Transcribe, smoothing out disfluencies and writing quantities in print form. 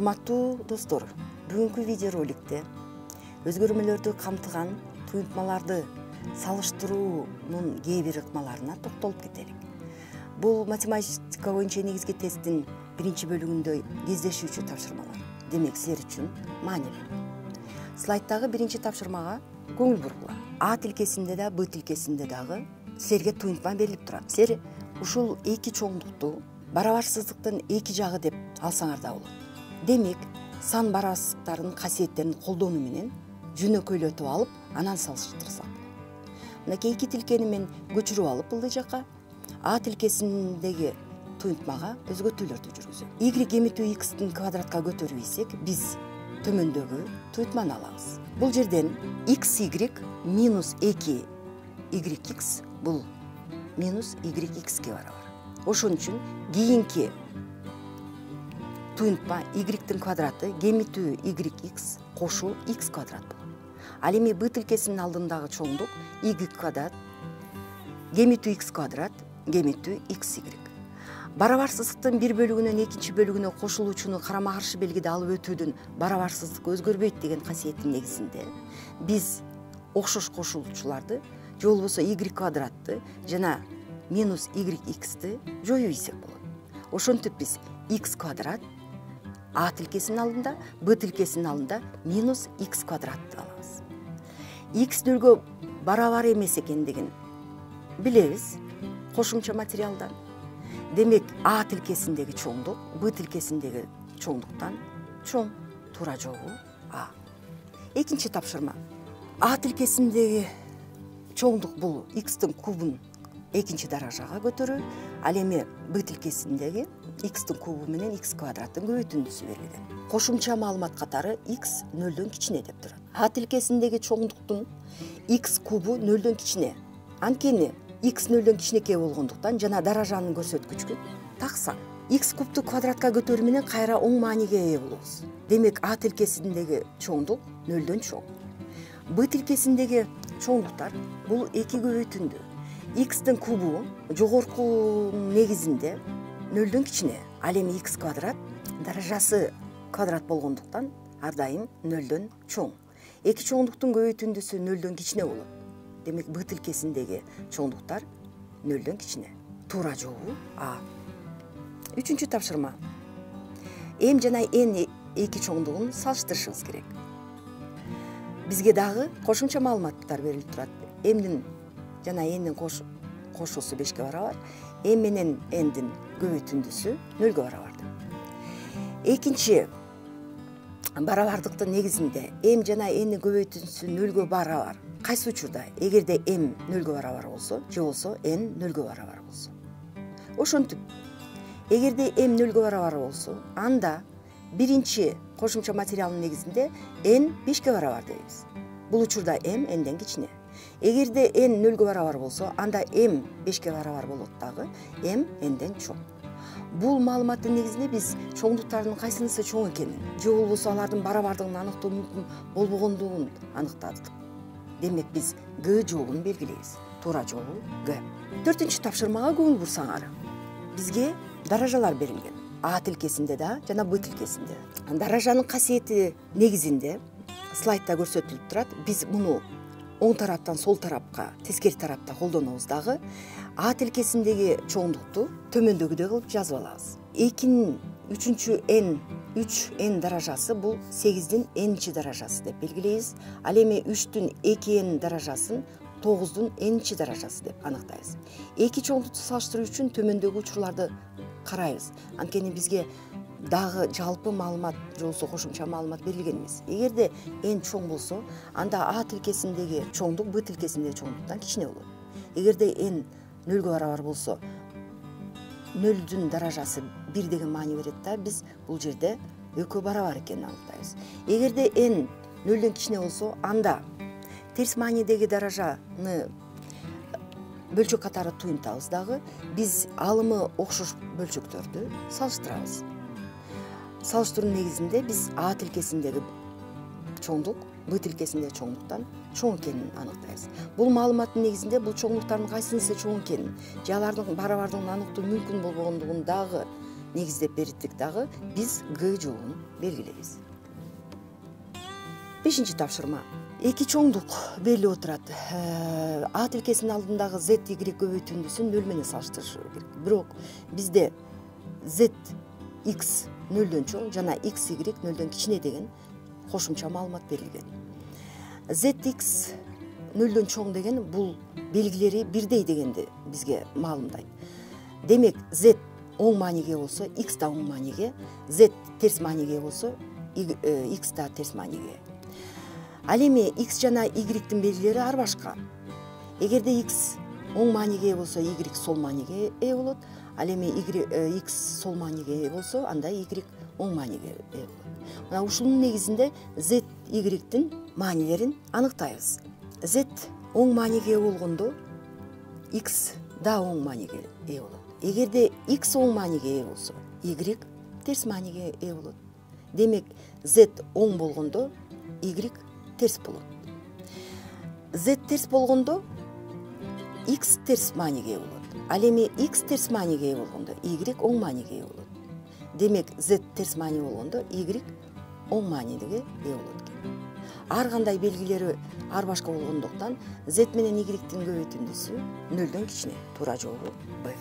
Урматтуу достор, бүгүнкү видеороликте өзгөрмөлөрдү камтыган туюнтмаларды салыштыруунун кээ бир ыкмаларына токтолуп кетелик. Бул математика боюнча негизги тесттин биринчи бөлүгүндө кездешүүчү тапшырмалар. Демек, силер үчүн маанилүү. Слайддагы биринчи тапшырмага көңүл бургула. А тилкесинде да, Б тилкесинде дагы силерге туюнтма берилип турат. Силер ушул эки чоңдукту барабарсыздыктын эки жагы деп алсаңар да болот. Демек, сан барабарсыздыктардын касиеттерин колдонуу менен жөнөкөйлөтүп алып, анан салыштырсак. Мынакей эки тилкени мен көчүрүп алып ылдый жакка А тилкесиндеги туюнтмага өзгөртүүлөрдү жүргүзөм. Y эметүү x'тин квадратка көтөрүп ийсек, биз төмөндөгү туюнтманы алабыз. Бул жерден xy минус 2yx бул минус yx'ке барабар. Ошон үчүн кийинки туюнтма y-тин квадраты кемитүү yx кошуу x квадрат болот. Ал эми Б тилкесинин алдындагы чоңдук y квадрат кемитүү x квадрат кемитүү xy. Барабарсыздыктын бир бөлүгүнөн экинчи бөлүгүнө кошулуучуну карама каршы белгиде алып өтүүдүн барабарсыздык өзгөрбөйт деген касиеттин негизинде биз окшош кошулуучуларды же болбосо y квадратты жана минус yx'ти жоюп ийсек болот. Ошентип биз x квадрат А тилкесинин алдында, Б тилкесинин алдында минус x квадратты алабыз. X нөлгө барабар эмес экендигин билебиз кошумча материалдан. Демек, А тилкесиндеги чоңдук Б тилкесиндеги чоңдуктан чоң. Туура жообу А. Экинчи тапшырма. А тилкесиндеги чоңдук бул x'тин кубун экинчи даражага көтөрүү. Ал эми Б тилкесиндеги x'тин кубу менен x квадраттын көбөйтүндүсү берилген. Кошумча маалымат катары x нөлдөн кичине деп турат. А тилкесиндеги чоңдуктун x кубу нөлдөн кичине. Анткени x нөлдөн кичинекей болгондуктан жана даражанын көрсөткүчкүн таксаң, x кубту квадратка көтөрүү менен кайра оң мааниге ээ болобуз. Демек, А тилкесиндеги чоңдук нөлдөн чоң. Б тилкесиндеги чоңдуктар бул эки көбөйтүндү. X'тин кубу жогорку негизинде нөлдөн кичине. Ал эми x квадрат даражасы квадрат болгондуктан ар дайым нөлдөн чоң. Эки чоңдуктун көбөйтүндүсү нөлдөн кичине болот. Демек, Б тилкесиндеги чоңдуктар нөлдөн кичине. Туура жообу А. Үчүнчү тапшырма. М жана N эки чоңдугун салыштырышыбыз керек. Бизге дагы кошумча маалыматтар берилип турат. M'дин жана N'дин кошуусу 5ке барабар, M менен N'дин көбөйтүндүсү 0ге барабар. Экинчи барабардыктын негизинде M жана N'дин көбөйтүндүсү 0ге барабар. Кайсы учурда? Эгерде M 0ге барабар болсо, же болсо N 0ге барабар болсо. Ошентип, эгерде M 0ге барабар болсо, анда биринчи кошумча материалдын негизинде N 5ке барабар дейбиз. Бул учурда M N'ден кичине. Эгерде N 0ге барабар болсо, анда M 5ке барабар болот дагы, M N'ден чоң. Бул маалыматтын негизинде биз чоңдуктардын кайсынысы чоң экенин, же болбосо алардын барабардыгын аныктоо мүмкүн болбогондугун аныктадык. Демек, биз Г жообун белгилейбиз. Туура жообу Г. Төртүнчү тапшырмага көңүл бурсаңар. Бизге даражалар берилген. А тилкесинде да жана Б тилкесинде. Даражанын касиети негизинде слайдда көрсөтүлүп турат. Биз муну оң тараптан сол тарапка, тескери тарапта колдонобуз дагы. А тилкесиндеги чоңдукту төмөндөгүдөй кылып жазып алабыз. 2-nin 3-чү n 3n даражасы бул 8-дин n-чи даражасы деп белгилейбиз. Ал эми 3-түн 2n даражасын 9-дун n-чи даражасы деп аныктайбыз. Эки чоңдукту салыштыруу үчүн төмөндөгү учурларды карайбыз. Анткени бизге дагы жалпы маалымат же болбосо кошумча маалымат берилген эмес. Эгерде n чоң болсо, анда А тилкесиндеги чоңдук Б тилкесиндеги чоңдуктан кичине болот. Эгерде n 0ге барабар болсо, 0-дүн даражасы 1 деген маани берет да, биз бул жерде экөө барабар экенин аныктайбыз. Эгерде n 0дөн кичине болсо, анда терс маанидеги даражаны бөлчөк катары туюнтабыз дагы, биз алымы окшош бөлчөктөрдү салыштырабыз. Салыштыруу негизинде биз А тилкесиндеги чоңдук Б тилкесиндеги чоңдуктан чоң экенин аныктайбыз. Бул маалыматтын негизинде бул чоңдуктардын кайсынысы чоң экенин, же алардын барабардыгын аныктоо мүмкүн болбогондугун дагы негиздеп бердик дагы биз Г жообун белгилейбиз. 5-тапшырма. Эки чоңдук берилип отурат. А тилкесинин алдындагы Z, Y көбөйтүндүсүн 0 менен салыштырыш керек. Бирок бизде Z, X 0дөн чоң жана X, Y 0дөн кичине деген кошумча маалымат берилген. Z, X 0дөн чоң деген бул белгилери бирдей дегенди бизге маалымдайт. Демек Z оң мааниге болсо, X да оң мааниге, Z терс мааниге болсо, X да терс мааниге. Ал эми X жана Y-тин белгилери ар башка. Эгерде X оң мааниге болсо, Y сол мааниге ээ болот. Ал эми X сол мааниге болсо, анда Y оң мааниге ээ болот. Мына ушунун негизинде Z, Y-тин маанилерин аныктайбыз. Z оң мааниге болгондо X да оң мааниге ээ болот. Эгерде X оң мааниге ээ болсо, Y терс мааниге ээ болот. Демек Z оң болгондо Y терс болот. Z терс болгондо X терс мааниге ээ болот. Ал эми X терс мааниге ээ болгондо Y оң мааниге ээ болот. Демек Z терс маани болгондо Y оң мааниге ээ болот. Ар кандай белгилери ар башка болгондуктан Z менен Y-тин көбөйтүндүсү 0дөн кичине. Туура жообу Б.